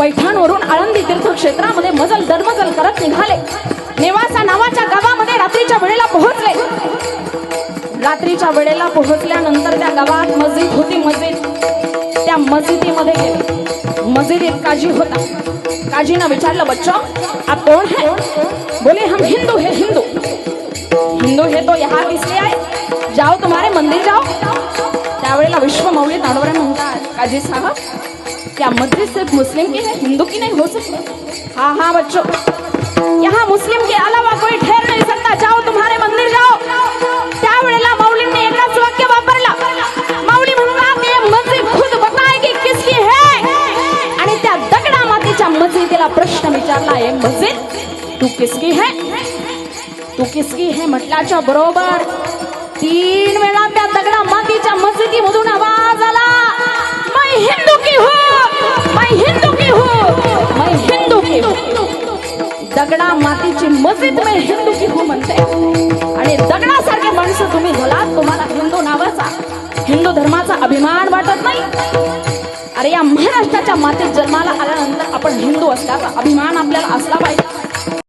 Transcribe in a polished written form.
पैठणवरून आळंदी तीर्थक्षेत्रामध्ये मजल दरमजल करत निघाले. नेवासा नावाच्या गावामध्ये रात्रीच्या वेळेला पोहोचले. रात्रीच्या वेळेला पोहोचल्यानंतर त्या गावात मस्जिद होती. त्या मस्जिदीमध्ये गेले. मस्जिदीत काजी होता. काजीनं विचारलं, बच्चों आप कौन है? बोले हम हिंदू है. हिंदू है तो यहाँ इसलिए आए, जाओ तुम्हारे मंदिर जाओ. त्यावेळेला विश्वमौली तांडवरे म्हणतात, काजी साहब क्या मस्जिद सिर्फ मुस्लिम की है, हिंदू की नहीं हो सकती? हाँ हाँ बच्चों, यहाँ मुस्लिम के अलावा कोई ठहर नहीं सकता, जाओ तुम्हारे मंदिर जाओ. त्यावेळेला मौलींनी एकच वाक्य वापरला. मौली म्हणतात, ये मस्जिद खुद बताएगी किसकी है. आणि त्या दगडा मातीच्या मस्जिदीला प्रश्न विचारला, ये मस्जिद तू किसकी है, तू किसकी है म्हटल्याच्या बरोबर 3 वेळा त्या दगडा मातीच्या मस्जिदीमधून आवाज आला, मैं हिंदू की हूँ, मैं हिंदू की हूँ, मैं हिंदू की हूँ. दगडा मातीची मस्जिद में हिंदू की हूँ म्हणते. आणि दगडासारखे माणसं तुम्ही झालात, तुम्हाला हिंदू नावाचा, हिंदू धर्माचा अभिमान वाटत नाही. अरे या महाराष्ट्राच्या मातीत जन्माला आल्यानंतर आपण हिंदू असल्याचा अभिमान आपल्याला असला पाहिजे.